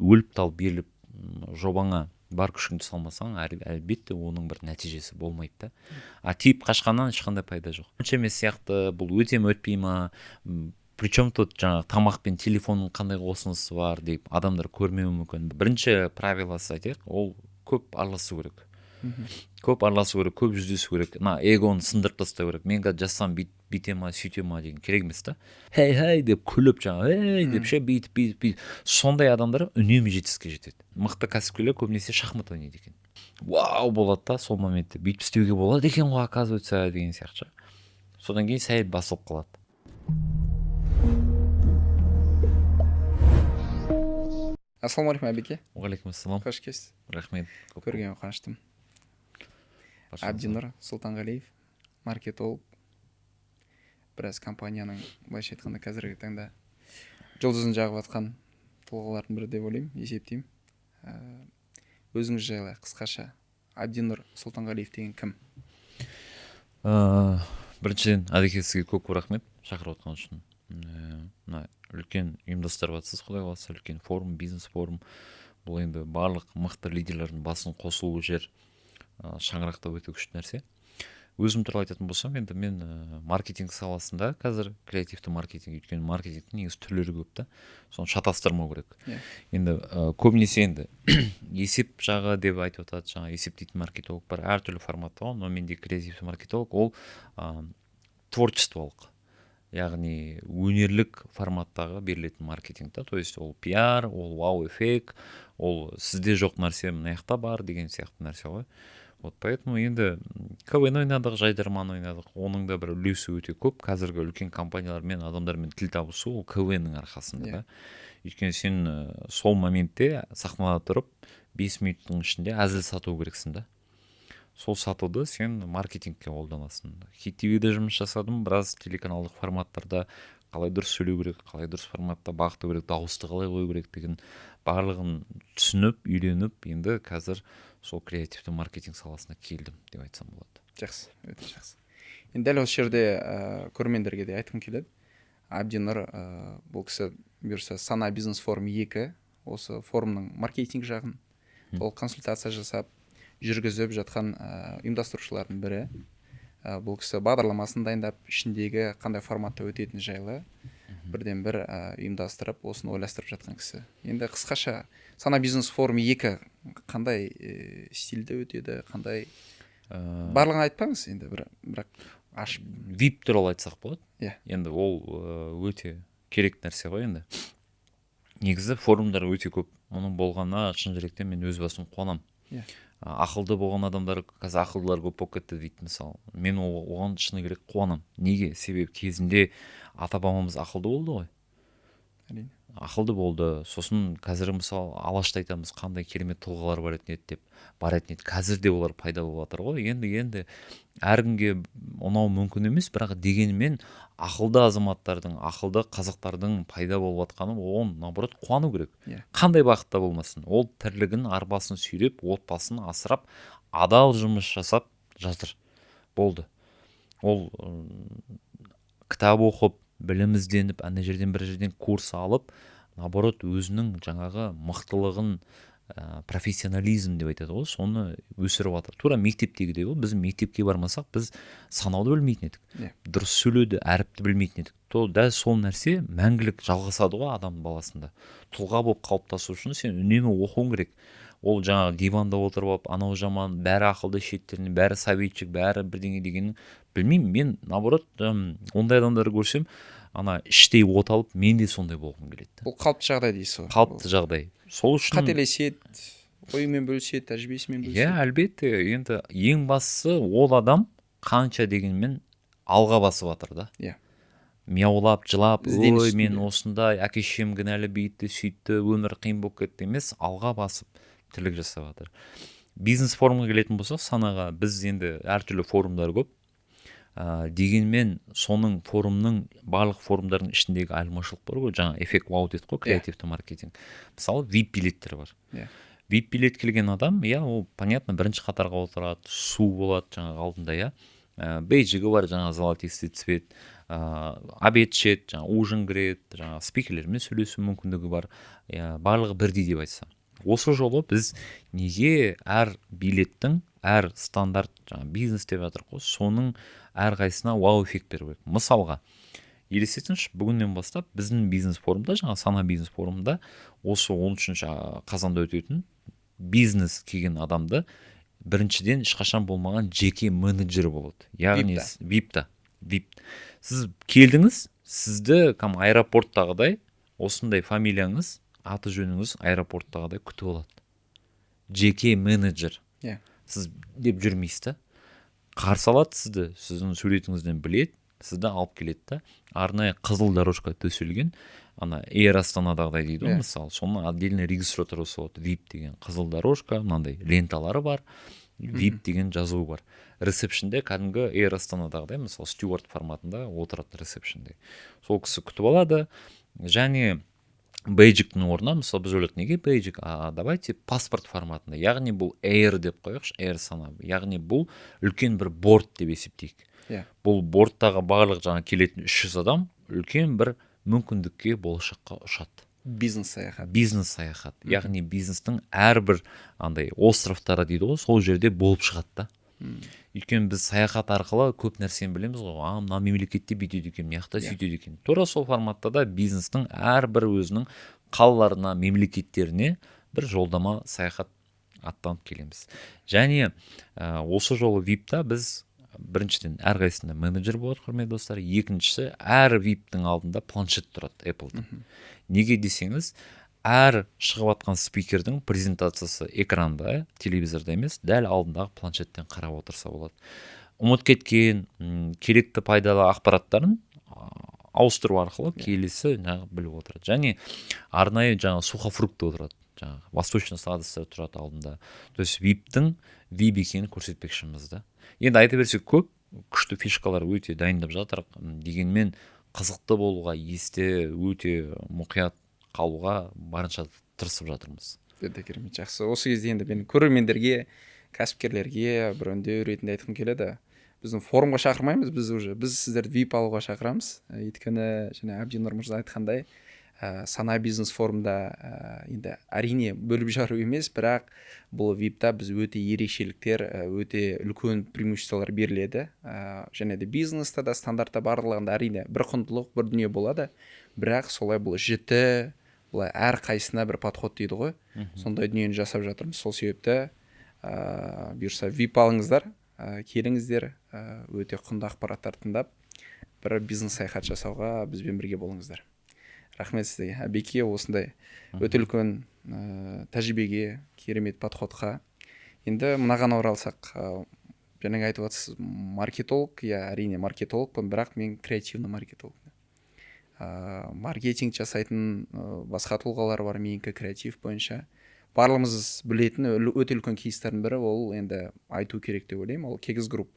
өліп талып беріліп жобаңа бар күшіңді салмасаң, әлбетте оның бір нәтижесі болмайды да. Тиіп қашқаннан ешқандай пайда жоқ. Онша емес сияқты, бұл өте ме өтпей ма, причем тут жаңағы тамақ пен телефонның қандай қосындысы бар деп адамдар көрмеуі мүмкін. Бірінші правиласы айтайық, ол көп араласу керек. Көп араласу керек, көп жүздесу керек. Эгоны сындырып тастау керек. Мен қазір жазсам бүйте ма, сөйте ма деген керек емес та. Хей деп күліп жаңағы деп бүйтіп. Сондай адамдар үнемі жетістікке жетеді. Мықты кәсіпкерлер көбінесе шахмат ойнайды екен. Вау болады да, сол моментте бүйтіп істеуге болады екен ғой, оказывается деген сияқты. Содан кейін сәл басылып қалады. Ассалаумағалейкум Әбеке. Уағалейкумассалам. Қош келесіз. Рахмет. Көргеніме қуаныштымын. Абдинұр Сұлтанғалиев, маркетолог. Біраз компанияның, былайша айтқанда қазіргі таңда жұлдызын жағып жатқан тұлғалардың бірі деп ойлаймын, есептеймін. Өзіңіз жайлы қысқаша Абдинұр Сұлтанғалиев деген кім? Біріншіден Әдеке сізге көп рахмет шақырып отқан үшін. Үлкен ұйымдастырып жатсыз, құдай қаласа, үлкен форум, бизнес форум. Бұл енді барлық мықты лидерлердің басын қосылуы жер, шаңырақта өте күшті нәрсе. Өзім туралы айтатын болсам, енді мен маркетинг саласында қазір креативті маркетинг, өйткені маркетингтің негізі түрлері көп та, соны шатастырмау керек. Енді көбінесе енді есеп жағы деп айтып жатады, жаңа есептейтін маркетолог бар, әртүрлі форматта ғой, но менде креативті маркетолог ол творчестволық, яғни өнерлік форматтағы берілетін маркетинг та, то есть ол пиар, ол вау-эффект, ол сізде жоқ нәрсе мына жақта бар деген сияқты нәрсе ғой. Вот поэтому енді КВН ойнадық, жайдарман ойнадық, оның да бір үлесі өте көп. Қазіргі үлкен компаниялармен, адамдармен тіл табысу ол КВН-нің арқасында да. Өйткені сен сол моментте сахнада тұрып 5 минуттың ішінде әзіл сату керексің да. Сол сатуды сен маркетингке қолданасың. Хит-ТВ-де жұмыс жасадым, біраз телеканалдық форматтарда қалай дұрыс сөйлеу керек, қалай дұрыс форматта бағыттау керек, дауысты қалай қою керек деген барлығын түсініп, үйреніп, енді қазір сол креативті маркетинг саласына келдім деп айтсам болады. Жақсы, өте жақсы. Енді дәл осы жерде көрермендерге де айтқым келеді. Абдинұр бұл кісі бұйырса Сана бизнес форум 2, осы форумның маркетинг жағын ол консультация жасап жүргізіп жатқан ұйымдастырушылардың бірі. Бұл кісі бағдарламасын дайындап, ішіндегі қандай форматта өтетіні жайлы бірден бір ұйымдастырып, осыны ойластырып жатқан кісі. Енді қысқаша Сана бизнес форум 2 қандай стильде өтеді, қандай барлығын айтпаңыз, енді бірақ ашып. VIP туралы айтсақ болады. Енді ол өте керек нәрсе ғой енді. Негізі форумдар өте көп. Оның болғанына шын жүректен мен өз басым қуанамын. Ақылды болған адамдар, қазір ақылдылар көп болып кетті дейді мысалы. Мен оған шыны керек қуанам. Неге? Себебі кезінде ата-бабамыз ақылды болды ғой. Ақылды болды. Сосын қазір мысалы Алашты айтамыз, қандай керемет тұлғалар бар еді деп бар еді. Қазір де олар пайда болып жатыр ғой. Енді әркімге ұнау мүмкін емес, бірақ дегенмен ақылды азаматтардың, ақылды қазақтардың пайда болып жатқаны оған наоборот қуану керек. Қандай бағытта болмасын, ол тірлігін, арбасын сүйреп, отбасын асырап, адал жұмыс жасап жатыр. Болды. Ол кітап оқып, білім ізденіп, ана жерден бір жерден курс алып, наоборот өзінің жаңағы мықтылығын, профессионализм деп айтады ғой, соны өсіріп жатыр. Тура мектептегідей ғой, біз мектепке бармасақ, біз санауды білмейтін едік. Дұрыс сөйлеуді, әріпті білмейтін едік. Дәл сол нәрсе мәңгілік жалғасады ғой адам баласында. Тұлға болып қалыптасу үшін сен үнемі оқуың керек. Ол жаңағы диванда отырып алып, анау жаман, бәрі ақылды шеттеріне, бәрі советчик, бәрі бірдеңе дегенін білмеймін. Мен наоборот ондай адамдарды көрсем, ана іштей от алып, мен де сондай болғым келеді. Бұл қалыпты жағдай дейсіз ғой. Қалыпты жағдай. Сол үшін қателеседі, ойымен бөліседі, тәжірибесімен бөліседі. Әлбетте, енді ең бастысы ол адам қанша дегенмен алға басып жатыр да. Мияулап, жылап, ой, мен осындай, әке-шешем кінәлі, бүйтті, сөйтті, өмір қиын болып кетті емес, алға басып тірлік жасап жатыр. Бизнес форумға келетін болсақ, Санаға біз енді әртүрлі форумдар көп. Дегенмен соның форумның барлық форумдардың ішіндегі айырмашылық бар ғой, жаңа эффект вау дейді ғой, креативті маркетинг. Мысалы, VIP билеттер бар. VIP билет келген адам, ол понятно, бірінші қатарға отырады, су болады жаңағы алдында, бейджігі бар, жаңа золотистый цвет, обед ішеді, жаңағы ужин кіреді, жаңағы спикерлермен сөйлесу мүмкіндігі бар, барлығы бірдей деп айтса. Осы жолы біз неге әр билеттің, әр стандарт жаңағы бизнес деп жатырық қой, соның әрқайсысына вау эффект беру керек. Мысалға, елестетіңізші, бүгіннен бастап біздің бизнес форумда, жаңағы сана бизнес форумда осы 13 қазанда өтетін бизнес келген адамды біріншіден ешқашан болмаған жеке менеджері болады. Яғни випта. Сіз келдіңіз, сізді аэропорттағыдай осындай фамилияңыз, аты жөніңіз аэропорттағыдай күтіп алады. Жеке менеджер. Сіз деп жүрмейсіз та. Қарсы алады сізді, сіздің суретіңізден біледі, сізді алып келеді да. Арнайы қызыл дорожка төселген, ана Air Астанадағыдай дейді ғой, мысалы, соның отдельный регистраторы болады, VIP деген қызыл дорожка, мынандай ленталары бар, VIP деген жазуы бар. Ресепшнде кәдімгі Air Астанадағыдай, мысалы, стюард форматында отырады ресепшнде. Сол кісі күтіп алады, және бейджиктің орнына, мысалы, біз ойладық, неге бейджик? Давайте паспорт форматында. Яғни бұл Air деп қояқшы, Air Астана. Яғни бұл үлкен бір борт деп есептейік. Бұл борттағы барлық жаңа келетін 300 адам үлкен бір мүмкіндікке, болашаққа ұшады. Бизнес саяхат. Яғни бизнестің әрбір андай островтары дейді ғой, сол жерде болып шығады да. Өйткені біз саяхат арқылы көп нәрсені білеміз ғой. Мына мемлекетте бүйтеді екен, мияқта сөйтеді екен. Тура сол форматта да бизнестің әрбір өзінің қалаларына, мемлекеттеріне бір жолдама саяхат аттанып келеміз. Және осы жолы VIP-та біз біріншіден әрқайсысында менеджер болады, құрметті достар. Екіншісі, әр VIP-тің алдында планшет тұрады, Apple-дің. Неге десеңіз, әр шығып атқан спикердің презентациясы экранда, телевизорда емес, дәл алдындағы планшеттен қарап отырса болады. Ұмыт кеткен, керекті пайдалы ақпараттарын ауыстыру арқылы келесі біліп отырады. Және арнайы сухофрукты отырады. Восточный сладостар тұрады алдында. То есть VIP-тің VIP екенін көрсетпекшіміз да. Енді айта берсек көп, күшті фишкалар өте дайындап жатыр. Дегенмен қызықты болуға, есте өте мұқият қалуға барынша тырысып жатырмыз. Өте керемет, жақсы. Осы кезде енді мен көрермендерге, кәсіпкерлерге бір үндеу ретінде айтқым келеді. Біздің форумға шақырмаймыз, біз сіздерді VIP алуға шақырамыз. Өйткені және Әбдинұр мырза айтқандай, сана бизнес форумда енді әрине бөліп жару емес, бірақ бұл VIP-та біз өте ерекшеліктер, өте үлкен преимуществолар беріледі. Және де бизнеста да, стандартта барлығында әрине бір құндылық, бір дүние болады, бірақ солай бұл жіті, бұлай әр қайсына бір подход дейді ғой. Сондай дүниені жасап жатырмыз. Сол себепті бұйырса VIP алыңыздар, келіңіздер, өте құнды ақпараттар тыңдап, бір бизнес саяхат жасауға бізбен бірге болыңыздар. Рахмет сізге, Әбеке, осындай өте үлкен тәжірибеге, керемет подходқа. Енді мынаған оралсақ, жаңағы айтып отырсыз, маркетолог, әрине маркетологпын, бірақ мен креативный маркетолог. Маркетинг жасайтын басқа тұлғалар бар, менікі креатив бойынша. Барлығымыз білетін өте үлкен кейстардың бірі, ол енді айту керек деп ойлаймын, ол Kegis Group.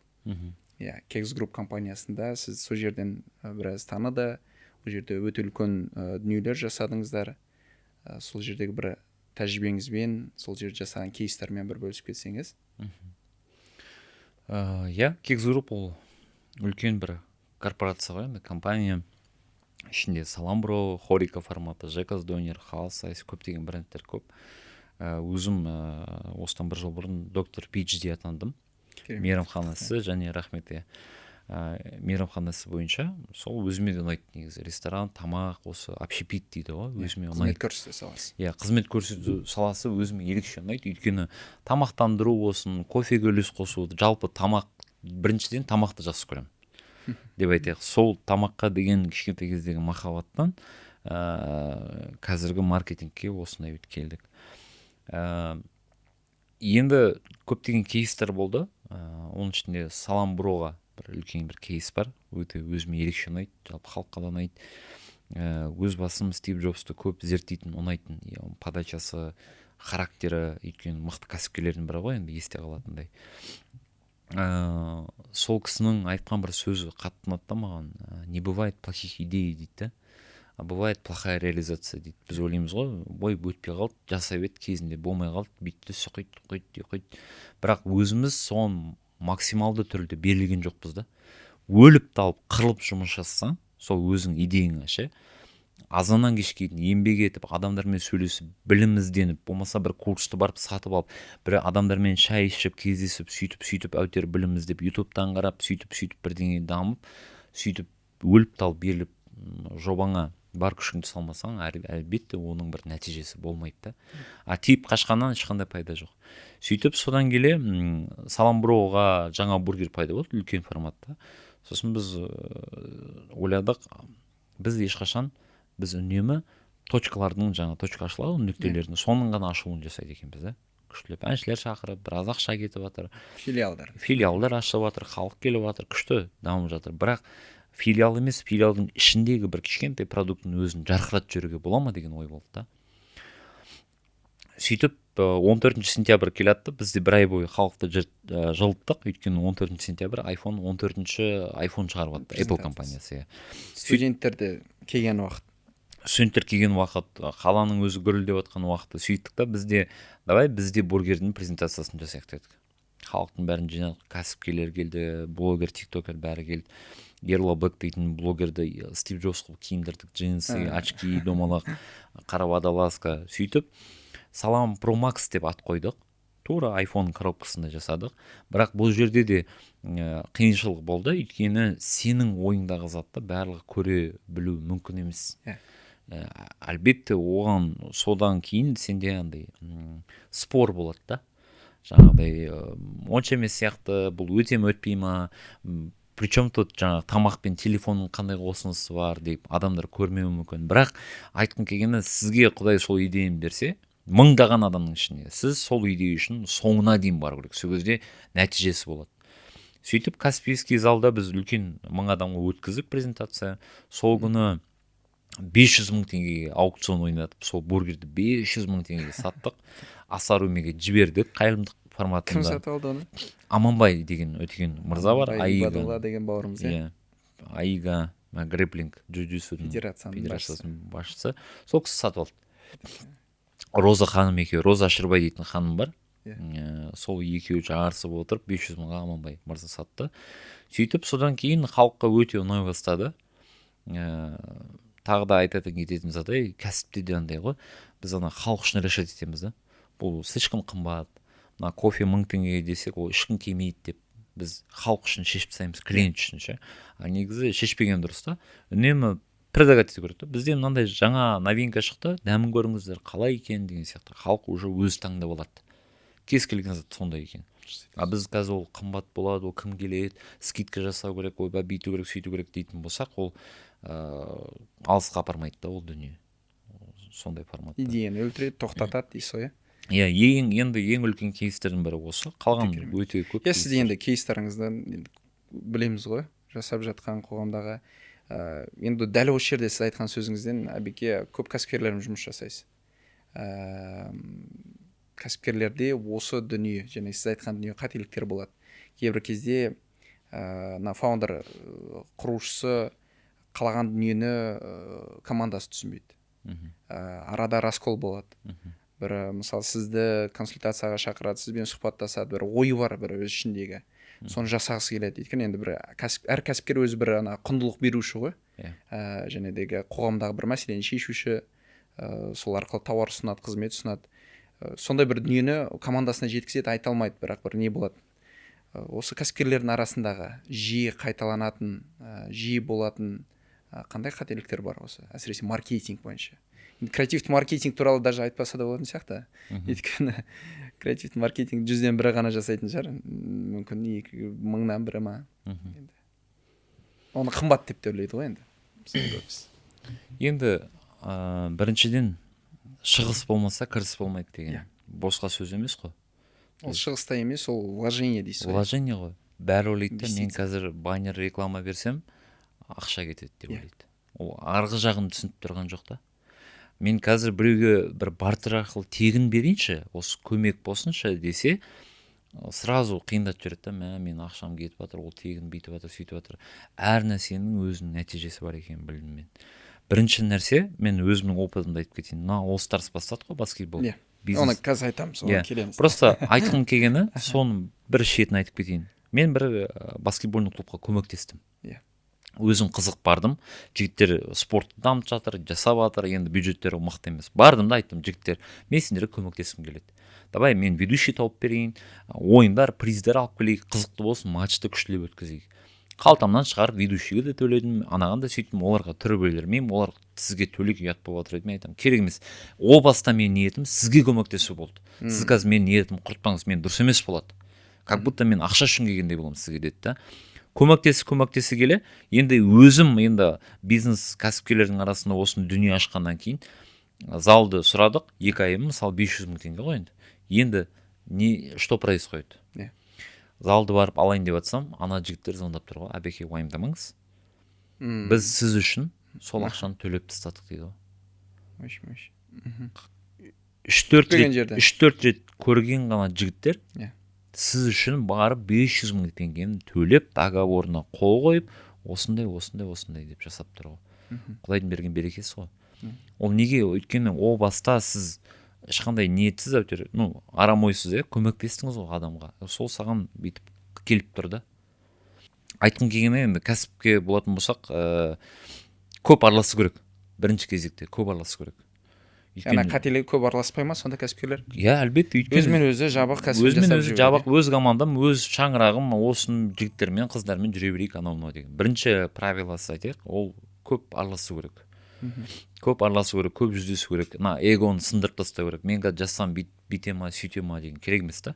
Kegis Group компаниясында сіз сол жерден біраз таныды, ол жерде өте үлкен дүниелер жасадыңыздар. Сол жердегі бір тәжірибеңізбен, сол жерде жасаған кейстермен бір бөлісіп кетсеңіз. Kegis Group ол үлкен бір корпорация ғой, компания. Ішінде Саламбро, Хорика форматы, Жекас Донер, Халсайс, көптеген брендтер көп. Өзім осыдан бір жыл бұрын доктор PhD атандым. Мейрамханасы және рахмет. Мейрамханасы бойынша сол өзіме де ұнайды негізі. Ресторан, тамақ, осы общепит дейді ғой, өзіме ұнайды. Қызмет көрсету саласы. Қызмет көрсету саласы өзіме ерекше ұнайды. Өйткені тамақтандыру болсын, кофеге үлес қосу, жалпы тамақ, біріншіден тамақты жақсы көремін деп айтайық. Сол тамаққа деген кішкентай кездегі махаббаттан қазіргі маркетингке осындай келдік. Енді көптеген кейстер болды. Оның ішінде Саламброға бір үлкен бір кейс бар. Өте өзіме ерекше ұнайды, жалпы халыққа да ұнайды. Өз басым Стив Джобсты көп зерттейтін, ұнайтын. Подачасы, характері, өйткені мықты кәсіпкерлердің бірі ғой, енді есте қалатындай. Сол кісінің айтқан бір сөзі қатты ұнатты маған. Не бывает плохих идей дейді, а бывает плохая реализация дейді. Біз ойлаймыз ғой, бой өтпей қалды, жасай бет кезінде болмай қалды, бүйтті, құйт. Бірақ өзіміз соған максималды түрде берілген жоқпыз да. өліп талып қырылып жұмыс жасасаң, сол өзің идеяңа ше, азаннан кешке дейін еңбек етіп адамдармен сөйлесіп білім ізденіп болмаса бір курсты барып сатып алып бір адамдармен шай ішіп кездесіп сөйтіп әйтеуір білім іздеп ютубтан қарап сөйтіп бірдеңе дамып сөйтіп өліп талып беріліп жобаңа бар күшіңді салмасаң әлбетте оның бір нәтижесі болмайды да. Тиіп қашқаннан ешқандай пайда жоқ. Сөйтіп содан келе Саламбуроға жаңа бургер пайда болды үлкен форматта. Сосын біз ойладық, біз ешқашан біз үнемі точкалардың жаңа точка ашылады нүктелердің соның ғана ашуын жасайды екенбіз да. Күштілеп әншілер шақырып біраз ақша кетіп жатыр, филиалдар ашылып жатыр, халық келіп жатыр, күшті дамып жатыр. Бірақ филиал емес, филиалдың ішіндегі бір кішкентай продукттың өзін жарқыратып жіберуге бола ма деген ой болды да. Сөйтіп 14 сентябрь келатты, бізде бір ай бойы халықты жылыттық, өйткені 14 сентябрь iPhone 14 iPhone шығарып жатты Apple компаниясы. Студенттерді келген уақыт, студенттер келген уақыт, қаланың өзі гүрілдеп жатқан уақытта сөйттік та, бізде бургердің презентациясын жасайық дедік. Халықтың бәрін жинадық, кәсіпкерлер келді, блогер, тиктокер бәрі келді. Ерло Бек дейтін блогерді Стив Джобс қылып киіндірдік, джинсы, очки, домалақ, қара водолазка. Сөйтіп Салам Pro Max деп ат қойдық. Тура iPhone коробкасында жасадық. Бірақ бұл жерде де қиыншылық болды, өйткені сенің ойыңдағы затты барлығы көре білу мүмкін емес. Әлбетте оған содан кейін сенде андай спор болады да. Жаңағыдай онша емес сияқты, бұл өте ме өтпей ма, причем тут жаңағы тамақ пен телефонның қандай қосынысы бар деп адамдар көрмеуі мүмкін. Бірақ айтқым келгені, сізге Құдай сол идеяны берсе, мыңдаған адамның ішінде сіз сол идея үшін соңына дейін бару керек, сол кезде нәтижесі болады. Сөйтіп Каспийский залда біз үлкен 1000 адамға өткізіп презентация, сол күні 500 000 теңгеге аукцион ойнатып, сол бургерді 500 000 теңгеге саттық. Асарумеге жібердік, қайырымдылық форматында. Кім сатып алды оны? Аманбай деген өтеген мырза бар, Аига деген бауырымыз. Аига грэпплинг джиу-джитсудің федерациясының басшысы. Сол кісі сатып алды. Роза ханым екеуі, Роза Ашырбай дейтін ханым бар. Сол екеуі жарысып отырып 500 000-ға Аманбай мырза сатты. Сөйтіп содан кейін халыққа өте ұнай бастады. Тағы да айтатын кететін задай, кәсіпте де андай ғой, біз ана халық үшін решать етеміз да. Бұл слишком қымбат, мына кофе 1000 теңгеге десек, ол ешкім келмейді деп біз халық үшін шешіп тастаймыз, клиент үшін ше. Негізі шешпеген дұрыс та. Үнемі предлагать ету керек та. Бізде мынандай жаңа новинка шықты, дәмін көріңіздер, қалай екен деген сияқты. Халық уже өзі таңдап алады. Кез келген зат сондай екен. Біз қазір ол қымбат болады, ол кім келеді, скидка жасау керек, ойба бүйту керек, сөйту керек дейтін болсақ, ол алысқа апармайды да ол дүние. Сондай форматта. Идеяны өлтіреді, тоқтатады дейсіз ғой. Енді ең үлкен кейстердің бірі осы. Қалған өте көп. Сіз енді кейстарыңыздан білеміз ғой, жасап жатқан қоғамдағы. Енді дәл осы жерде сіз айтқан сөзіңізден әбеке көп кәсіпкерлеріміз жұмыс жасайсыз. Кәсіпкерлерде осы дүние, және сіз айтқан дүние қателіктер болады. Кейбір кезде фаундер құрушысы қалаған дүниені командасы түсінбейді. Арада раскол болады. Бір мысалы сізді консультацияға шақырады, сізбен сұхбаттасады, бір ойы бар бір өз ішіндегі. Соны жасағысы келеді. Өйткені енді бір әр кәсіпкер өзі бір құндылық беруші ғой. Және дегі қоғамдағы бір мәселені шешуші, сол арқылы тауар ұсынады, қызмет ұсынады. Сондай бір дүниені командасына жеткізеді, айта алмайды, бірақ бір не болады. Осы кәсіпкерлердің арасындағы жиі қайталанатын, жиі болатын қандай қателіктер бар осы, әсіресе маркетинг бойынша. Креативті маркетинг туралы даже айтпаса да болатын сияқты. Өйткені креативті маркетинг 100-ден 1 ғана жасайтын шығар. Мүмкін 1000-нан 1 ма. Оны қымбат деп те ойлайды ғой енді. Енді біріншіден шығыс болмаса кіріс болмайды деген. Босқа сөз емес қой. Ол шығыста емес, ол вложение дейсіз. Вложение ғой. Бәрі ойлайды, мен қазір баннер реклама берсем, ақша кетеді деп ойлайды. Ол арғы жағын түсініп тұрған жоқ та. Мен қазір біреуге бір бартер арқылы тегін берейінші, осы көмек болсыншы десе, сразу қиындатып жібереді да, мен ақшам кетіп жатыр, ол тегін бүйтіп жатыр, сөйтіп жатыр. Әр нәрсенің өзінің нәтижесі бар екенін білдім мен. Бірінші нәрсе, мен өзімнің опытымды айтып кетейін. Мына All Stars бастады ғой баскетбол. Оны қазір айтамыз, оған келеміз. Просто айтқым келгені, соның бір шетін айтып кетейін. мен бір баскетбольный клубқа көмектестім. Иә. Өзім қызық бардым, жігіттер спортты дамытып жатыр, жасап жатыр, енді бюджеттері мықты емес. Бардым да айттым, жігіттер, мен сендерге көмектескім келеді. Давай мен ведущий тауып берейін, ойындар, приздер алып келейік, қызықты болсын, матчты күштілеп өткізейік. Қалтамнан шығарып ведущийге де төледім, анаған да сөйттім, оларға түр бермеймін, олар сізге төлеуге ұят болып жатыр дедім, айтамын, керек емес. О баста менің ниетім сізге көмектесу болды. Сіз қазір менің ниетім құртпаңыз, мен дұрыс емес болады. Как будто мен ақша үшін келгендей боламын сізге деді да. Көмектесі келе, енді өзім енді бизнес кәсіпкерлердің арасында осыны дүние ашқаннан кейін залды сұрадық, 2 айым мысалы 500 мың теңге ғой енді. Енді что происходит? Залды барып алайын деп жатсам, ана жігіттер звондап тұр ғой, әбеке уайымдамаңыз. Біз сіз үшін сол ақшаны төлеп тастадық дейді ғой. 3-4 рет көрген ғана жігіттер сіз үшін барып 500 мың теңгені төлеп, договорына қол қойып, осындай деп жасап тұр ғой. Құдайдың берген берекесі ғой. Ол неге? Өйткені о баста сіз ешқандай ниетсіз әйтеуір, арам ойсыз көмектестіңіз ғой адамға. Сол саған бүйтіп келіп тұр да. Айтқым келгені, енді кәсіпке болатын болсақ, көп араласу керек. Бірінші кезекте көп араласу керек. Яғни қателік көп араласпай ма сонда кәсіпкерлер? Иә, әлбетте. Өзімен өзі жабық кәсіп жасап жүреді. Өзімен жабық, өз командам, өз шаңырағым, осының жігіттермен, қыздармен жүре берейік анау деген. Бірінші правиласы айтайық, ол көп араласу керек. Көп араласу керек, көп жүздесу керек. Эгоны сындырып тастау керек. Мен қазір жазсам бүйте ма, сөйте ма деген керек емес та.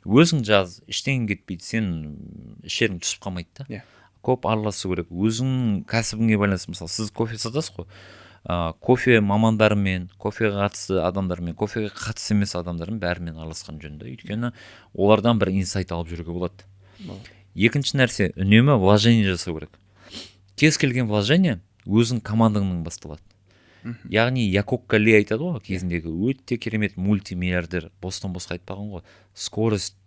Өзің жаз, іштен кетпейді, сен ішерің түсіп қалмайды да. Көп араласу керек. Өзің кәсібіңе байланысты, мысалы, сіз кофе сатасыз ғой. Кофе мамандарымен, кофеге қатысты адамдармен, кофеге қатысты емес адамдармен бәрімен араласқан жөн. Өйткені олардан бір инсайт алып жүруге болады. Екінші нәрсе, үнемі вложение жасау керек. Кез келген вложение өзің командаңның басталады. Яғни Якоб Кали айтады ғой, кезіндегі өте керемет мультимиллиардер, бостан босқа айтпаған ғой. Скорость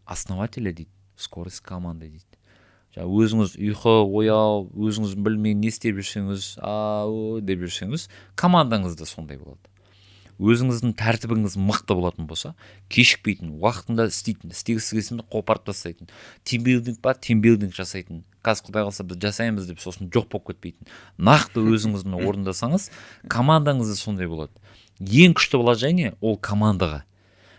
основателя дейді, скорость команды дейді. Өзіңіз ұйқы, ояу, өзіңіз білмей не істеп жүрсеңіз, деп жүрсеңіз, командаңыз да сондай болады. Өзіңіздің тәртібіңіз мықты болатын болса, кешікпейтін, уақытында істегісі келсін қопарып тастайтын, тимбилдинг жасайтын. Қазір Құдай қаласа біз жасаймыз деп сосын жоқ болып кетпейтін. Нақты өзіңіздің орындасаңыз, командаңыз да сондай болады. Ең күшті вложение ол командаға.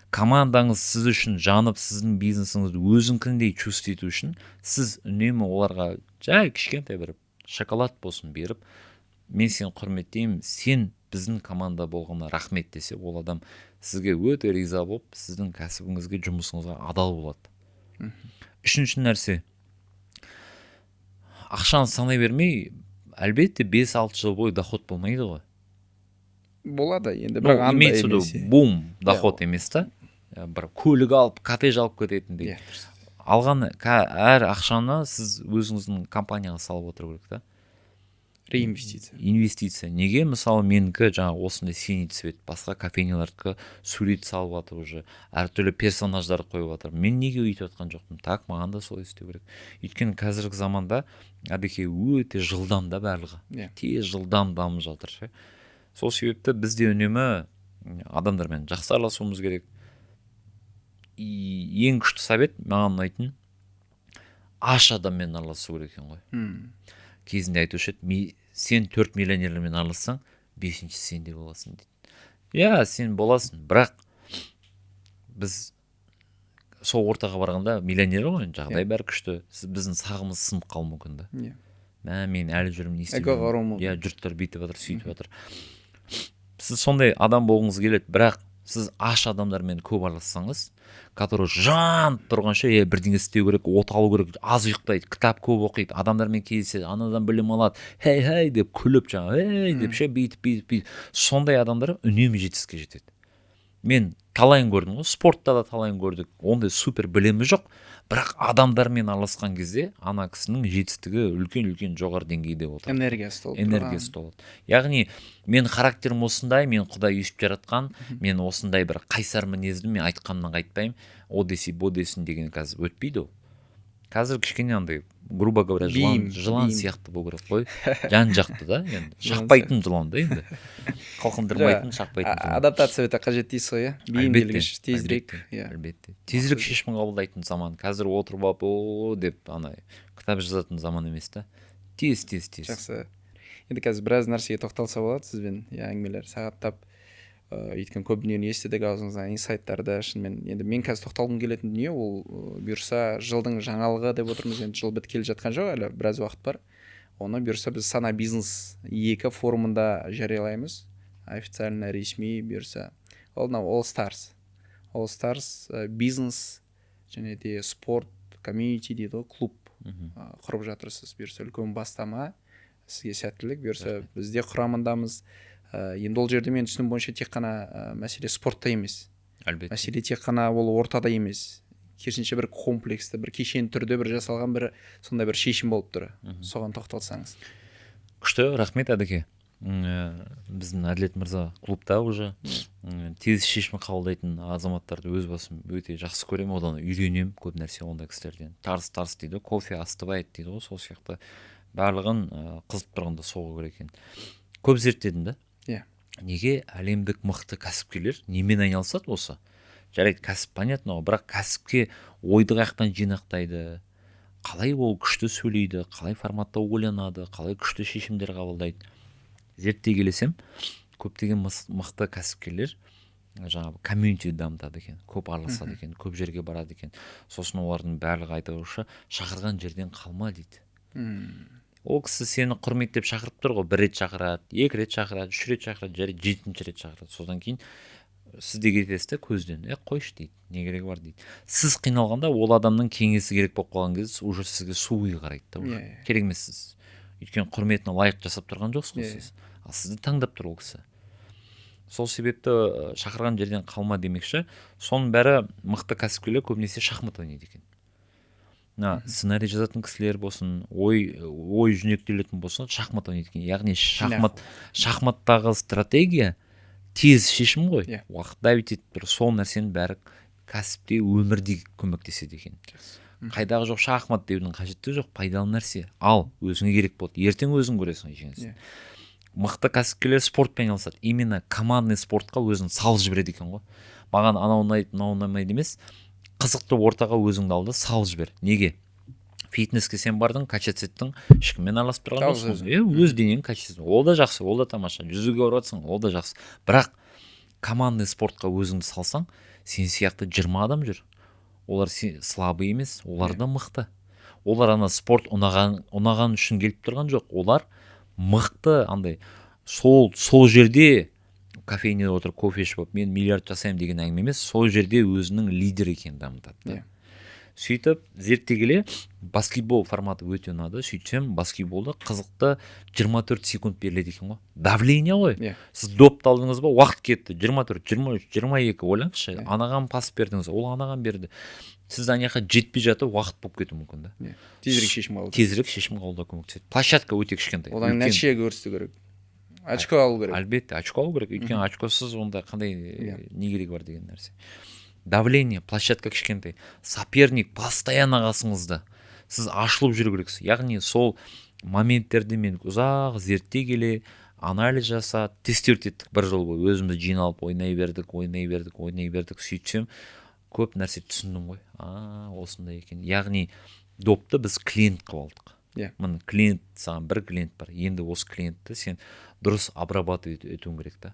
Командаңыз сіз үшін жанып, сіздің бизнесіңізді өзіңкіндей чувствовать үшін, сіз үнемі оларға жай кішкентай бір шоколад болсын беріп, мен сені құрметтеймін, сен біздің команда болғанына рахмет десе, ол адам сізге өте риза болып, сіздің кәсібіңізге, жұмысыңызға адал болады. Үшінші нәрсе, ақшаны санай бермей, әлбетте 5-6 жыл бойы доход болмайды ғой. Болады енді, бірақ андай емес. Бум, доход емес та. Бір көлік алып, коттедж алып кететіндей. Алған әр ақшаны сіз өзіңіздің компанияға салып отыру керек та. Реинвестиция. Инвестиция. Неге? Мысалы, менікі жаңа осындай синий цвет, басқа кофейнялардікі сурет салып жатыр уже, әртүрлі персонаждар қойып жатыр. Мен неге өйтіп жатқан жоқпын? Так, маған да солай істеу керек. Өйткені қазіргі заманда әбеке өте жылдам да барлығы. Тез жылдам дамып жатыр. Сол себепті бізде үнемі адамдармен жақсы араласуымыз керек. Ең күшті совет маған ұнайтын, аш адаммен араласу керек екен ғой. Кезінде айтушы еді, сен 4 миллионерлермен аралассаң, 5-ші сен де боласың дейді. Иә, сен боласың, бірақ біз сол ортаға барғанда миллионер ғой, жағдай бәрі күшті. Біздің сағымыз сынып қалуы мүмкін да. Мен әлі жүрмін, не істеймін. Иә, жұрттар бүйтіп жатыр, сөйтіп жатыр. Сіз сондай адам болғыңыз келеді, бірақ сіз аш адамдармен көп аралассаңыз, который жан тұрғанша бірдеңе істеу керек, от алу керек, аз ұйықтайды, кітап көп оқиды, адамдармен кездеседі, анадан білім алады, хей деп күліп жаңа, деп бүйтіп. Сондай адамдар үнемі жетістікке жетеді. Мен талайын көрдім ғой, спортта да талайын көрдік, ондай супер білімі жоқ, бірақ адамдармен араласқан кезде ана кісінің жетістігі үлкен жоғары деңгейде отыр. Энергиясы толады. Яғни мен характерім осындай, мен Құдай өйстіп жаратқан, мен осындай бір қайсар мінезді, мен айтқаннан қайтпаймын, о десе, бо десін деген қазір өтпейді ол. қазір кішкене андай грубо говоря жылан бейім. сияқты болу керек қой, жан жақты да, енді шақпайтын жылан да, енді қылқындырмайтын, шақпайтын жылан. Адаптация өте қажет дейсіз ғой, иә, бейімделгіш тезірек, иә, әлбетте тезірек шешім қабылдайтын заман. Қазір отырып алып о деп ана кітап жазатын заман емес та, тез. Жақсы. Енді қазір біраз нәрсеге тоқталса болады сізбен, иә, әңгімелер сағаттап, өйткені көп дүниені естідік аузыңыздан, инсайттарды. Шынымен енді мен қазір тоқталғым келетін дүние ол бұйырса жылдың жаңалығы деп отырмыз, енді жыл біткелі жатқан жоқ, әлі біраз уақыт бар. Оны бұйырса біз сана бизнес 2 форумында жариялаймыз, официально ресми бұйырса. Ол All Stars бизнес және де спорт комьюнити дейді ғой, клуб құрып жатырсыз. Бұйырса үлкен бастама, сізге сәттілік. Бұйырса бізде құрамындамыз. Енді ол жерде мен түсінім бойынша тек қана мәселе спортта емес. Әлбетте. Мәселе тек қана ол ортада емес. Керісінше бір комплексті, бір кешенді түрде бір жасалған бір сондай бір шешім болып тұр. Соған тоқталсаңыз. Күшті, рахмет Әдіке. Біздің Әділет мырза клубта уже тез шешім қабылдайтын азаматтарды өз басым өте жақсы көремін, одан үйренемін көп нәрсе ондай кісілерден. Тарс дейді, кофе остывает дейді ғой, сол сияқты барлығын қызып тұрғанда соғу керек екен. Көп зерттедім да. Иә. Неге әлемдік мықты кәсіпкерлер немен айналысады осы? Жарайды, кәсіп понятно, бірақ кәсіпке ойды қаяқтан жинақтайды, қалай ол күшті сөйлейді, қалай форматта ойланады, қалай күшті шешімдер қабылдайды. Зерттей келесем, көптеген мықты кәсіпкерлер жаңағы комьюнити дамытады екен, көп араласады екен, көп жерге барады екен. Сосын олардың барлығы айтуынша шақырған жерден қалма дейді. Ол кісі сені құрметтеп шақырып тұр ғой, 1 рет шақырады, 2 рет шақырады, 3 рет шақырады, жарайды 7-ші рет шақырады. Содан кейін сіз де кетесіз де көзден, қойшы дейді, не керегі бар дейді. Сіз қиналғанда ол адамның кеңесі керек болып қалған кезде уже сізге суый қарайды да, керек емес сіз. Өйткені құрметіне лайық жасап тұрған жоқсыз ғой сіз. Ал сізді таңдап тұр ол кісі. Сол себепті шақырған жерден қалма демекші. Соның бәрі мықты кәсіпкерлер көбінесе шахмат ойнайды екен. Сценарий жазатын кісілер болсын, ой жүнектелетін болсын, шахмат ойнайды екен. Яғни шахматтағы стратегия тез шешім ғой. Уақытта өтеді бір, сол нәрсенің бәрі кәсіпте, өмірде көмектеседі екен. Қайдағы жоқ шахмат деудің қажеті жоқ, пайдалы нәрсе. Ал өзіңе керек болды, ертең өзің көресің жеңісін. Мықты кәсіпкерлер спортпен айналысады. Именно командный спортқа өзін салып жібереді екен ғой. Маған анау ұнайды, мынау ұнамайды емес, қызықты ортаға өзіңді алды, салып жібер. Неге? Фитнеске сен бардың, качаться еттің, ешкіммен араласып тұрған жоқсың. Өз денең качаться. Ол да жақсы, ол да тамаша. Жүзуге барып жатсың, ол да жақсы. Бірақ командный спортқа өзіңді салсаң, сен сияқты 20 адам жүр. Олар слабый емес, олар да мықты. Олар ана спорт ұнаған үшін келіп тұрған жоқ. Олар мықты, андай сол жерде кофейнеде отырып кофе ішіп, мен миллиард жасаймын деген әңгіме емес, сол жерде өзінің лидер екенін дамытады. Сөйтіп зерттей келе баскетбол форматы өте ұнады. Сөйтсем баскетболда қызықты 24 секунд беріледі екен ғой. Давление ғой. Сіз допты алдыңыз ба, уақыт кетті. 24, 23, 22 ойлаңызшы. Анаған пас бердіңіз, ол анаған берді. Сіз ана жаққа жетпей жатып уақыт болып кетуі мүмкін да. Тезірек шешім қабылдау көмектеседі. Площадка өте кішкентай. Одан нәтиже көрсету керек. Очко алу керек. Әлбетте, очко алу керек. Өйткені очкосыз онда қандай не керек бар деген нәрсе. Давление, площадка кішкентай. Соперник постоянно қасыңызда. Сіз ашылып жүру керексіз. Яғни сол моменттерді мен ұзақ зерттей келе, анализ жасап, тестировать еттік бір жыл бойы. Өзіміз жиналып ойнай бердік. Сөйтсем, көп нәрсе түсіндім ғой. Осындай екен. Яғни допты біз клиент қылып алдық. Міне клиент, саған бір клиент бар. Енді осы клиентті сен дұрыс обрабатывать етуің керек та.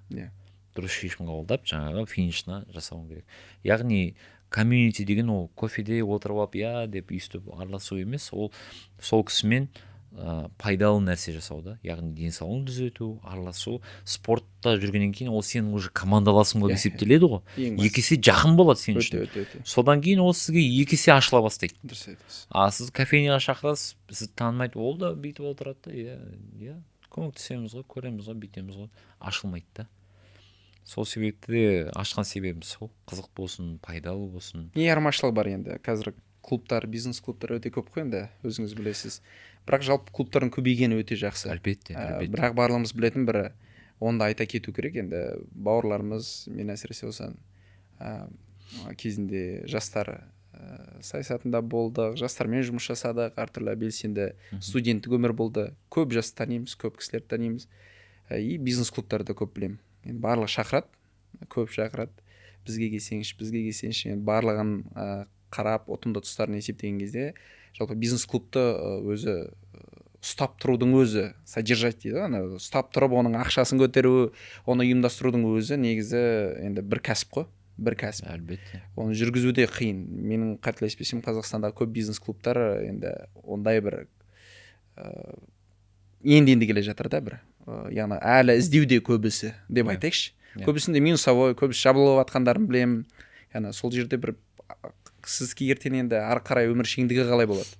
Дұрыс шешім қабылдап, жаңағы финишына жасауың керек. Яғни комьюнити деген ол кофеде отырып алып, деп өйстіп араласу емес, ол сол кісімен пайдалы нәрсе жасау да. Яғни денсаулығын түзету, араласу. Спортта жүргеннен кейін ол сенің уже командаласың болып есептеледі ғой. Екі есе жақын болады сен үшін. Содан кейін ол сізге екі есе ашыла бастайды. Сіз кофейняға шақырасыз, сізді танымайды, ол да бүйтіп отырады да. Көмектесеміз ғой, көреміз ғой, бүйтеміз ғой, ашылмайды да. Сол себепті ашқан себебім сол, қызық болсын, пайдалы болсын. Не айырмашылығы бар енді? Қазір клубтар, бизнес клубтар өте көп қой енді, өзіңіз білесіз. Бірақ жалпы клубтардың көбейгені өте жақсы. Әлбетте. Бірақ барлығымыз білетін бірі, оны да айта кету керек енді. Бауырларымыз, мен әсіресе осыған кезінде жастар саясатында болдық, жастармен жұмыс жасадық, әртүрлі белсенді студенттік өмір болды. Көп жас танимыз, көп кісілерді танимыз. И бизнес клубтарды көп білемін. Енді барлығы шақырады, көп шақырады. Бізге келсеңші. Енді барлығын қарап, ұтымды тұстарын есептеген кезде, жалпы бизнес клубты өзі ұстап тұрудың өзі, содержать дейді, ана ұстап тұрып, оның ақшасын көтеру, оны ұйымдастырудың өзі негізі енді бір кәсіп қой. Бір кәсіп. Әлбетте. Оны жүргізуде қиын. Менің қателеспесем, Қазақстандағы көп бизнес клубтар енді ондай бір енді келе жатыр да бір. Яғни әлі іздеуде көбісі деп айтайықшы. Көбісінде минусовой, көбісі жабылып жатқандарын білемін. Яғни сол жерде бір сіз ертең енді ары қарай өмір шеңдігі қалай болады?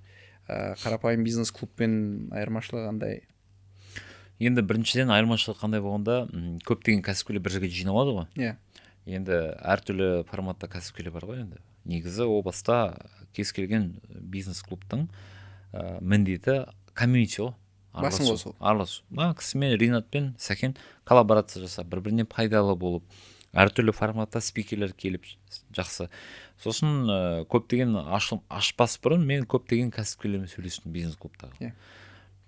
Қарапайым бизнес клубпен айырмашылығы қандай? Енді біріншіден айырмашылық қандай болғанда, көптеген кәсіпкерлер бір жерге жиналады ғой. Иә. Енді әртүрлі форматта кәсіпкерлер бар ғой енді. Негізі о баста кез келген бизнес клубтың міндеті комьюнити ғой. Басын қосу. Араласу. Кісімен, Ринатпен, Сәкен коллаборация жасап, бір-біріне пайдалы болып, әртүрлі форматта спикерлер келіп жақсы. Сосын көптеген ашпас бұрын мен көптеген кәсіпкерлермен сөйлестім бизнес клубтағы.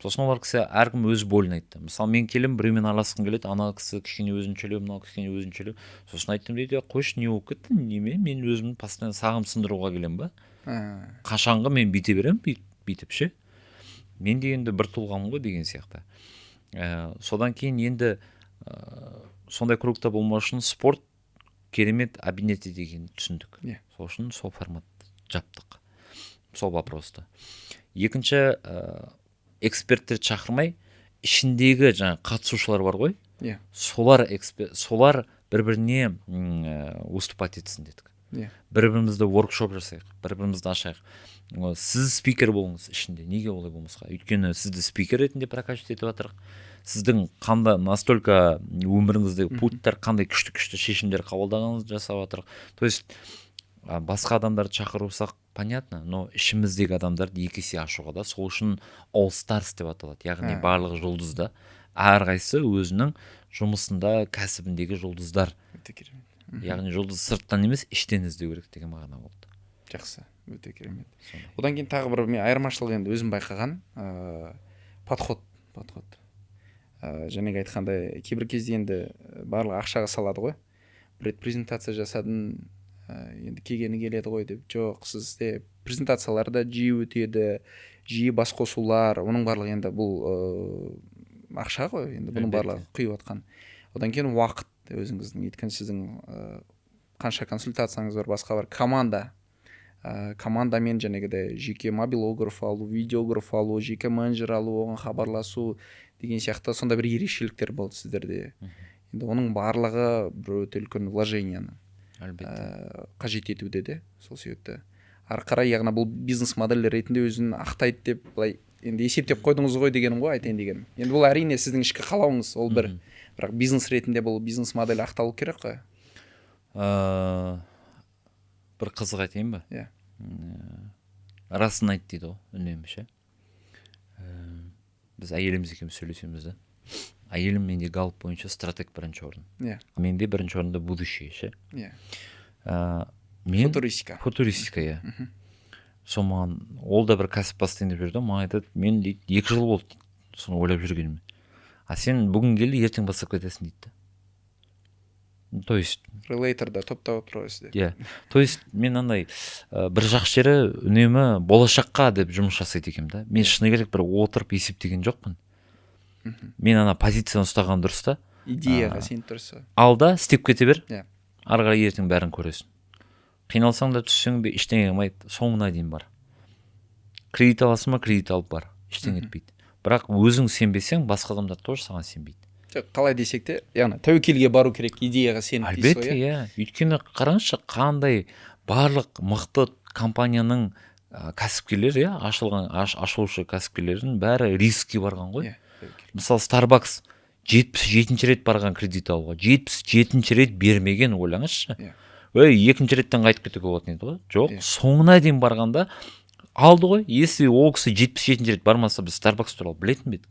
Сосын олар кісі әркім өз бойын айтты. Мысалы мен келем, біреумен араласқым келеді, ана кісі кішкене өзіншелеу, мынау кішкене өзіншелеу. Сосын айттым дейді, қойшы, не болып кетті, неме, мен өзімді постоянно сағым сындыруға келем ба? Қашанғы мен бүйте берем, бүйтіп ше. Мен де енді бір тұлғамын ғой деген сияқты. Содан кейін енді сондай кругта болмау үшін спорт керемет объединять деген түсіндік. Сол үшін сол формат жаптық. Сол вопросты. Екінші, эксперттерді шақырмай, ішіндегі жаңа қатысушылар бар ғой. Солар бір-біріне выступать етсін дедік. Бір-бірімізді воркшоп жасайық, бір-бірімізді ашайық. Сіз спикер болыңыз ішінде, неге олай болмасқа? Өйткені сізді спикер ретінде прокачивать етіп жатырық. Сіздің қандай настолько өміріңіздегі путтар қандай күшті шешімдер қабылдағаныңызды жасап жатырық. То есть басқа адамдарды шақырсақ понятно, но ішіміздегі адамдарды екі есе ашуға да, сол үшін all stars деп аталады. Яғни барлығы жұлдызда, әрқайсысы өзінің жұмысында, кәсібіндегі жұлдыздар. Яғни жұлдыз сырттан емес, іштен іздеу керек деген мағына болды. Жақсы, өте керемет. Одан кейін тағы бір айырмашылық енді өзім байқаған подход. Жаңағы айтқандай, кейбір кезде енді барлығы ақшаға салады ғой. Презентация жасадың, енді келгені келеді ғой деп. Жоқ, сізде презентацияларда жиі өтеді, жиі бас қосулар, оның барлығы енді бұл ақша ғой, енді бұның барлығы құйып атқан. Одан кейін уақыт өзіңіздің, өйткені сіздің қанша консультацияңыз бар, басқа бар, командамен жәнегіде жеке мобилограф алу, видеограф алу, жеке менеджер алу, оған хабарласу деген сияқты сонда бір ерекшеліктер болды сіздерде. Енді оның барлығы бір өте үлкен вложенияны қажет етуде де, сол себепті. Ары қарай, яғни бұл бизнес модель ретінде өзін ақтайды деп, былай енді есептеп қойдыңыз ғой дегенім ғой, айтайын дегенім. Енді бұл әрине сіздің ішкі қалауыңыз, ол бір. Бірақ бизнес ретінде бұл бизнес модель ақталу керек қой. Бір қызық айтайын ба? Расын айт дейді ғой, үнемі ше. Біз әйеліміз екеуміз сөйлесеміз да. Әйелім менде галп бойынша стратег бірінші орын. Менде бірінші орында будущее ше. Футуристика, иә. Соған ол да бір кәсіп бастайын деп жүрді. Маған айтады, мен дейді 2 жыл болды соны ойлап жүргеніме. Сен бүгін келді, ертең бастап кетесің дейді. То есть Relator'да топтап отырасыз деп. То есть мен андай бір жақсы жері үнемі болашаққа деп жұмыс жасайды екенмін да. Мен шыны керек бір отырып есептеген жоқпын. Мен ана позицияны ұстаған дұрыс та. Идеяға сен тұрсың. Алда істеп кете бер. Ары қарай ертең бәрін көресің. Қиналсаң да түссең де ештеңе қылмайды, соңына дейін бар. Кредит аласың ба, кредит алып бар. Ештеңе етпейді. Бірақ өзің сенбесең, басқа адамдар тоже саған сенбейді. Қалай десек те, яғни тәуекелге бару керек, идеяға сеніп дейсіз ғой. Әлбетте, иә. Өйткені қараңызшы, қандай барлық мықты компанияның кәсіпкерлері, ашылушы кәсіпкерлердің бәрі рискке барған ғой. Мысалы, Starbucks 77-ші рет барған кредит алуға, 77-ші рет бермеген, ойлаңызшы. Екінші реттен қайтып кетуге болатын еді ғой. Жоқ, соңына дейін барғанда алды ғой. Если ол кісі 77-ші рет бармаса, біз Starbucks туралы білетін бе едік?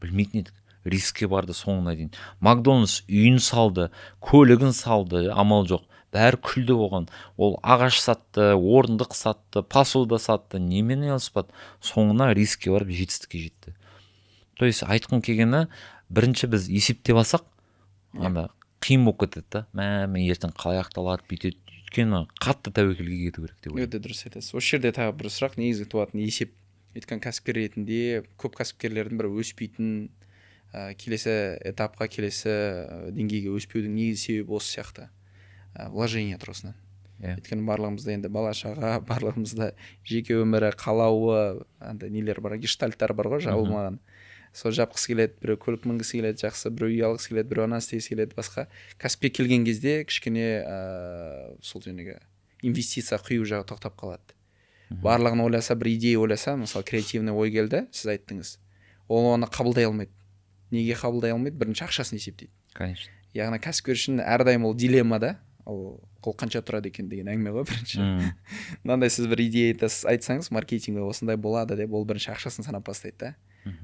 Білмейтін едік. Рискке барды соңына дейін. Макдональдс үйін салды, көлігін салды, амал жоқ. бәрі күлді оған. Ол ағаш сатты, орындық сатты, посуда сатты, немен айналыспады, соңына риске барып жетістікке жетті. То есть айтқым келгені, бірінші біз есептеп алсақ, анда қиын болып кетеді да. Мен ертең қалай аяқталады, бүйтеді. Өйткені қатты тәуекелге кету керек деп ойлаймын. Өте дұрыс айтасыз. Осы жерде тағы бір сұрақ, негізгі туатын есеп. Өйткені кәсіпкер ретінде көп кәсіпкерлердің бір өспейтін, келесі этапқа, келесі деңгейге өспеудің негізгі себебі осы сияқты вложение тұрғысынан. Өйткені барлығымызда енді бала шаға, барлығымызда жеке өмірі, қалауы, нелер бар, гештальттар бар ғой, жабылмаған. Сол жапқысы келеді, біреу көлік мінгісі келеді, жақсы, біреу үй алғысы келеді, біреу ана істегісі келеді, басқа. Кәсіпке келген кезде кішкене сол жаңағы инвестиция құю жағы тоқтап қалады. Барлығын ойласа, бір идея ойласа, мысалы креативный ой келді, сіз айттыңыз. Ол оны қабылдай алмайды. Неге қабылдай алмайды? Бірінші ақшасын есептейді. Конечно. Яғни кәсіпкер үшін әрдайым ол дилеммада, ол қанша тұрады екен деген әңгіме ғой бірінші. Мынандай сіз бір идея айтсаңыз, маркетингі осындай болады деп, ол бірінші ақшасын санап бастайды да.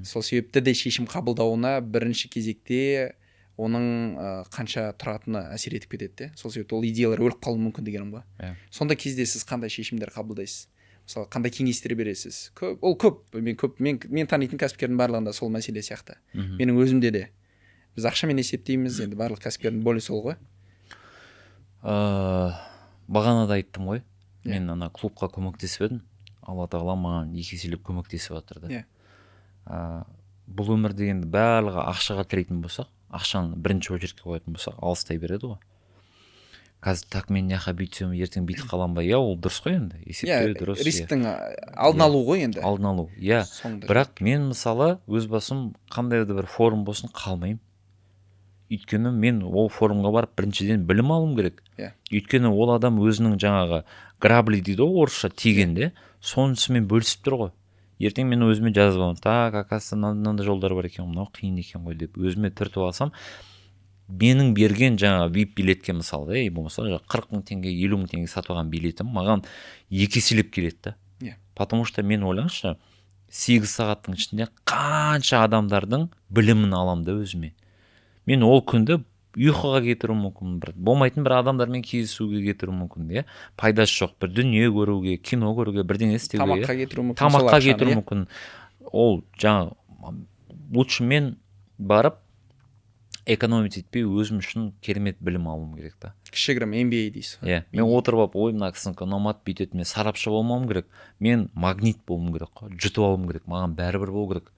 Сол себепті де шешім қабылдауына бірінші кезекте оның қанша тұратыны әсер етіп кетеді де. Сол себепті ол идеялар өліп қалуы мүмкін дегенім ғой. Сонда кезде сіз қандай шешімдер қабылдайсыз? Мысалы, қандай кеңестер бересіз? Мен танитын кәсіпкердің барлығында сол мәселе сияқты. Менің өзімде де. Біз ақшамен есептейміз, енді барлық кәсіпкердің болі сол ғой. Бағана да айттым ғой. Мен ана клубқа көмектесіп едім. Алла тағала маған екі еселеп көмектесіп жатырды. Бұл өмірде енді барлығы ақшаға тірейтін болсақ, ақшаны бірінші очередке қоятын болсақ, алыстай береді ғой. Қазір так мен няқа бүйтсем, ертең бүйтіп қалам ба? Ол дұрыс қой енді. Есептеу дұрыс. Рисктің алдын алу ғой енді. Алдын алу. Бірақ мен мысалы өз басым қандай да бір форум болсын қалмаймын. Өйткені мен ол форумға барып біріншіден білім алуым керек. Өйткені ол адам өзінің жаңағы грабли дейді ғой орысша, тигенде сонысымен бөлісіп тұр ғой. Ертең мен өзіме жазып аламын. Так, оказывается, мынандай жолдар бар екен, мынау қиын екен ғой деп өзіме түртіп алсам, менің берген жаңа VIP билетке мысалы, болмаса 40 мың теңге, 50 мың теңге сатып алған билетім маған екі еселеп келеді да. Потому что мен ойлаңызшы, 8 сағаттың ішінде қанша адамдардың білімін аламын да өзіме. Мен ол күнді ұйқыға кетіруім мүмкін, болмайтын бір адамдармен кездесуге кетіруім мүмкін, пайдасы жоқ, бір дүние көруге, кино көруге, бірдеңе істеуге, тамаққа кетіруім мүмкін. Ол жаңа лучше мен барып экономить етпей өзім үшін керемет білім алуым керек та. Кішігірім MBA дейсіз. Мен отырып алып, ой, мына кісінікі ұнамады, бүйтеді, мен сарапшы болмауым керек. Мен магнит болуым керек қой, жұтып алуым керек. Маған бәрібір болу керек.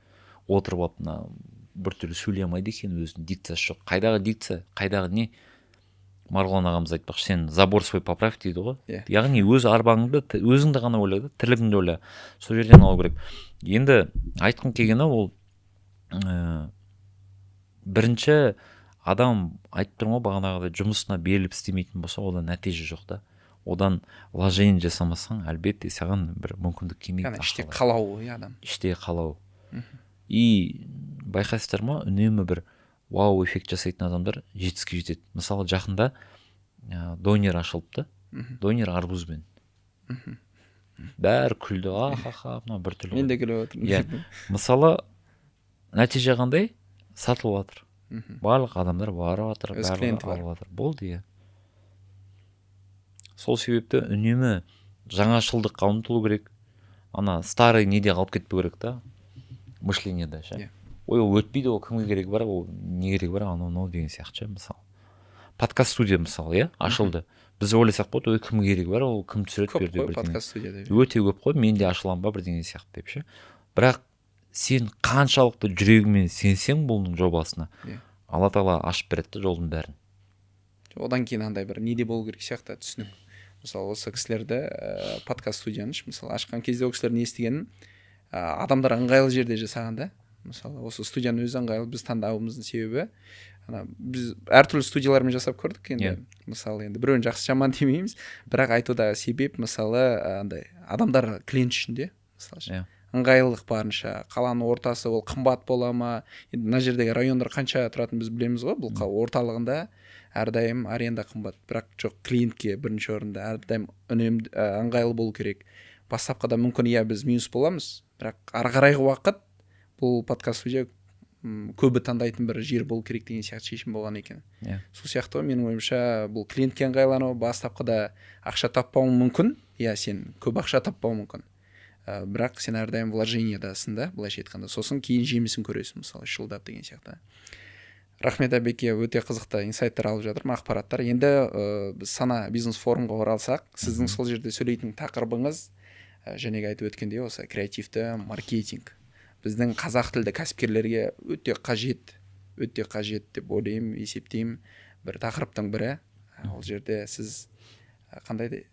Отырып алып, мына біртүрлі сөйлей алмайды екен, өзінің дикциясы жоқ. Қайдағы дикция, қайдағы не? Марғұлан ағамыз айтпақшы, сен забор свой поправь дейді ғой. Яғни өз арбаңды, өзіңді ғана ойлайды, тірлігіңді ойла. Сол жерден алу керек. Енді айтқым келгені ол бірінші адам айтып тұрмын ғой бағанағыдай жұмысына беріліп істемейтін болса, одан нәтиже жоқ та. Одан вложение жасамасаң, әлбетте саған бір мүмкіндік келмейді. Іште қалау адам. Іште қалау. И байқайсыздар ма, үнемі бір вау эффект жасайтын адамдар жетістікке жетеді. Мысалы, жақында донер ашылыпты. Донер арбузбен. Бәрі күлді, аха, мына біртүрлі. Мен де күліп отырмын. Мысалы, нәтиже қандай? Сатылып жатыр. Барлық адамдар барып жатыр, барлығы алып жатыр. Болды, Сол себепті үнемі жаңашылдыққа ұмтылу керек. Ана старый неде қалып кетпеу керек та, мышлениеде ше. Ой, ол өтпейді, ол кімге керек бар, ол не керек бар, анау деген сияқты, мысалы. Подкаст студия мысалы, ашылды. Біз ойласақ болды, ой, кімге керек бар, ол кім түсіреді берді бірдеңе. Подкаст студияда. Өте көп қой, мен де ашылам ба бірдеңе сияқты деп ше. Бірақ сен қаншалықты жүрегіңмен сенсең бұның жобасына, Алла тағала ашып береді жолдың бәрін. Одан кейін андай бір неде болу керек сияқты түсінік. Мысалы, осы кісілерді подкаст студияны мысалы ашқан кезде ол кісілердің естігенін адамдар ыңғайлы жерде жасаған да. Мысалы, осы студияның өзі ыңғайлы, біз таңдауымыздың себебі біз әртүрлі студиялармен жасап көрдік енді. Мысалы, енді біреуін жақсы жаман демейміз, бірақ айтудағы себеп мысалы андай адамдар клиент үшін де, мысалы ыңғайлылық барынша, қаланың ортасы ол қымбат бола ма, енді мына жердегі райондар қанша тұратын біз білеміз ғой, бұл орталығында әрдайым аренда қымбат, бірақ жоқ, клиентке бірінші орында әрдайым үнемді ыңғайлы болу керек. Бастапқыда мүмкін біз минус боламыз, бірақ ары қарайғы уақыт бұл подкаст студия көбі таңдайтын бір жер болу керек деген сияқты шешім болған екен. Сол сияқты ғой, менің ойымша бұл клиентке ыңғайлану, бастапқыда ақша таппауың мүмкін, сен көп ақша таппауың мүмкін, бірақ сен әрдайым вложениедасың да, былайша айтқанда, сосын кейін жемісін көресің, мысалы жылдап деген сияқты. Рахмет Әбеке, өте қызықты инсайттар алып жатырмын, ақпараттар. Енді біз сана бизнес форумға оралсақ, сіздің сол жерде сөйлейтін тақырыбыңыз жәнегі айтып өткендей осы креативті маркетинг біздің қазақ тілді кәсіпкерлерге өте қажет деп ойлаймын, есептеймін, бір тақырыптың бірі. Ол жерде сіз қандай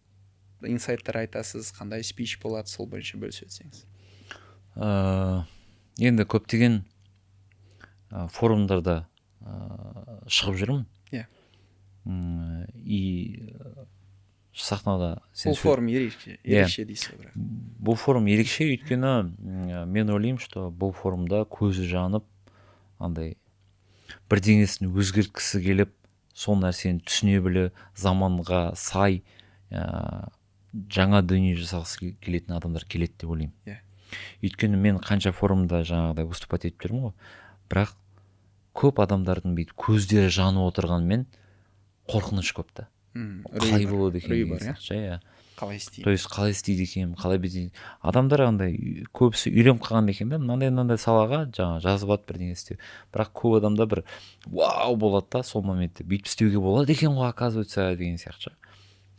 инсайттар айтасыз, қандай спич болады, сол бойынша бөлісіп өтсеңіз. Енді көптеген форумдарда шығып жүрмін. И сахнада бұл форум ерекше дейсіз ғой. Бұл форум ерекше, өйткені мен ойлаймын, что бұл форумда көзі жанып, андай бірдеңесін өзгерткісі келіп, сол нәрсені түсіне біле, заманға сай жаңа дүние жасағысы келетін адамдар келеді деп ойлаймын. Өйткені мен қанша форумда жаңағыдай выступать етіп жүрмін ғой, бірақ көп адамдардың бүйтіп көздері жанып отырғанмен қорқыныш көп та. Қалай болады екен, қалай істейді, то есть қалай істейді екен, қалай бетейді. Адамдар андай көбісі үйреніп қалған екен да, мынандай салаға жаңа жазып алады бірдеңе істеу. Бірақ көп адамда бір вау болады да, сол моментте бүйтіп істеуге болады екен ғой, оказывается деген сияқты.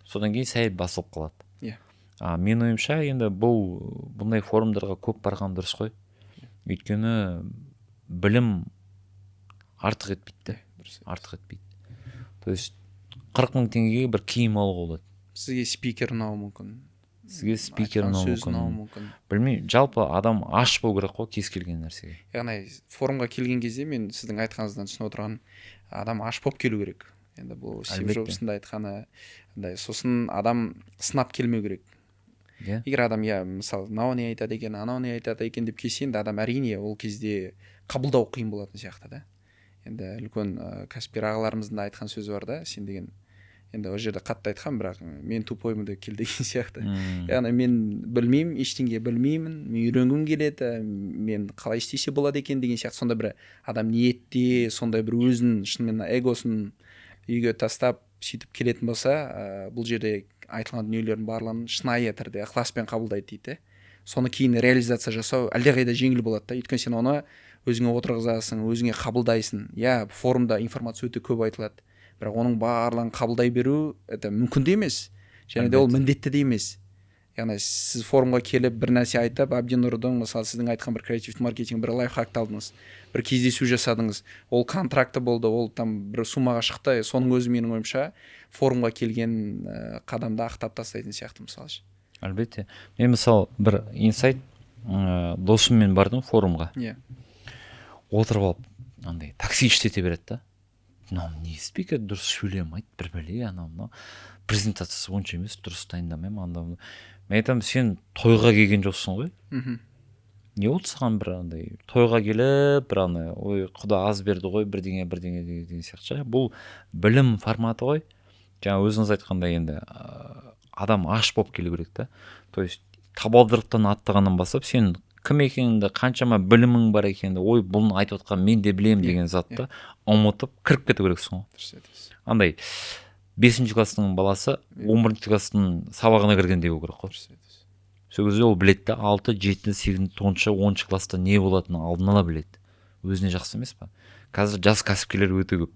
Содан кейін сәл басылып қалады. Мен ойымша енді бұндай форумдарға көп барған дұрыс қой. Өйткені білім артық етпейді. То есть 40 мың теңгеге бір киім алуға болады. Сізге спикер ұнауы мүмкін. Білмеймін, жалпы адам аш болу керек қой кез келген нәрсеге. Яғни форумға келген кезде мен сіздің айтқаныңыздан түсініп отырған, адам аш болып келу керек. Енді бұл Стив Джобстың да айтқаны, сосын адам сынап келмеу керек. Егер адам мысалы мынау не айтады екен, анау не айтады екен деп келсе, енді адам әрине ол кезде қабылдау қиын болатын сияқты да. Енді үлкен кәсіпкер ағаларымыздың да айтқан сөзі бар да, сен деген, енді ол жерде қатты айтқан, бірақ мен тупоймын деп кел деген сияқты. Яғни мен білмеймін, ештеңе білмеймін, мен үйренгім келеді, мен қалай істесе болады екен деген сияқты. Сонда бір адам ниетте, сондай бір өзін шынымен эгосын үйге тастап сөйтіп келетін болса, бұл жерде айтылған дүниелердің барлығын шынайы түрде ықыласпен қабылдайды дейді. Соны кейін реализация жасау әлдеқайда жеңіл болады да, өйткені сен оны өзіңе отырғызасың, өзіңе қабылдайсың. Форумда информация өте көп айтылады, бірақ оның барлығын қабылдай беру это мүмкін де емес, және де ол міндетті де емес. Яғни сіз форумға келіп бір нәрсе айтып, Абдинұрдың мысалы сіздің айтқан бір креативті маркетинг бір лайфхакты алдыңыз, бір кездесу жасадыңыз, ол контракты болды, ол там бір суммаға шықты, соның өзі менің ойымша форумға келген қадамды ақтап тастайтын сияқты мысалы. Әлбетте. Мен мысалы бір инсайт, досыммен бардым форумға. Отырып алып, андай такси іштете береді да. Мынау не спикер дұрыс сөйлемейді, бір бәле, анау презентациясы онша емес, дұрыс дайындамаймын, анда. Мен айтамын, сен тойға келген жоқсың ғой. Не болды саған бір андай тойға келіп, бір андай, ой, құда аз берді ғой, бірдеңе деген сияқты. Бұл білім форматы ғой. Жаңа өзіңіз айтқандай енді адам аш болып келу керек та. То есть табалдырықтан аттағаннан бастап сен кім екеніңді, қаншама білімің бар екенді, ой, бұны айтып отқан мен де білемін деген затты ұмытып кіріп кету керексің ғой. Андай 5-ші кластың баласы 11-ші кластың сабағына кіргендей болу керек қой. Сол кезде ол біледі да, 6, 7, 8, 9, 10 класста не болатынын алдын ала біледі. Өзіне жақсы емес па? Қазір жас кәсіпкерлер өте көп.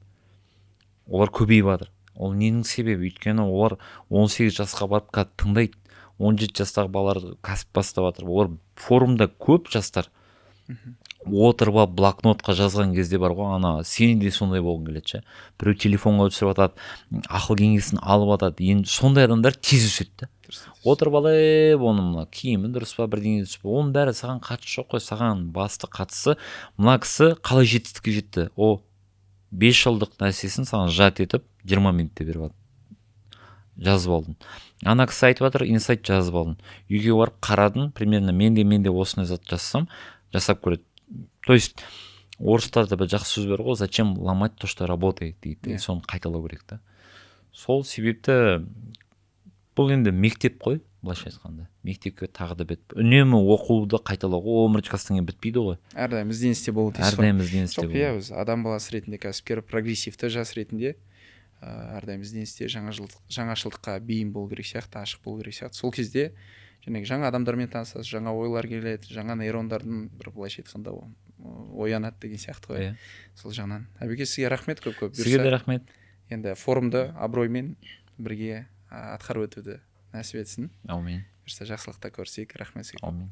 Олар көбейіп жатыр. Ол ненің себебі? Өйткені олар 18 жасқа барып тыңдайды. 17 жастағы балалар кәсіп бастап жатыр. Олар форумда көп жастар отырып алып блокнотқа жазған кезде бар ғой, ана сен де сондай болғың келеді ше. Біреу телефонға түсіріп атады, ақыл кеңесін алып атады. Енді сондай адамдар тез өседі да. Отырып алып, оның мына киімі дұрыс па, бірдеңе дұрыс па, оның бәрі саған қатысы жоқ қой. Саған басты қатысы, мына кісі қалай жетістікке жетті. О 5 жылдық нәрсесін саған жат етіп 20 минутте беріп алды. Жазып алдың. Ана кісі айтып жатыр, инсайт жазып алдың. Үйге барып қарадың, примерно мен де осындай зат жазсам, жасап көреді. То есть орыстарда бір жақсы сөз бар ғой, зачем ломать то, что работает дейді. Соны қайталау керек та. Сол себепті бұл енді мектеп қой. былайша айтқанда мектепке тағы да үнемі оқуды қайталауға өмір жасқан кейін бітпейді ғой. Әрдайым ізденісте болу дейсіз ғой. Әрдайым ізденісте жоқ, иә, өзі адам баласы ретінде кәсіпкер прогрессивті жас ретінде әрдайым ізденісте жаңашылдыққа бейім болу керек сияқты, ашық болу керек сияқты. Сол кезде жаңағы жаңа адамдармен танысасыз, жаңа ойлар келеді, жаңа нейрондардың бір былайша айтқанда оянады деген сияқты ғой. Сол жағынан Әбеке, сізге рахмет көп. Сізге де рахмет. Енді форумды абыроймен бірге атқарып өтуді нәсіп етсін. Аумин. Жақсылықта көрсек. Рахмет сізге. Аумин.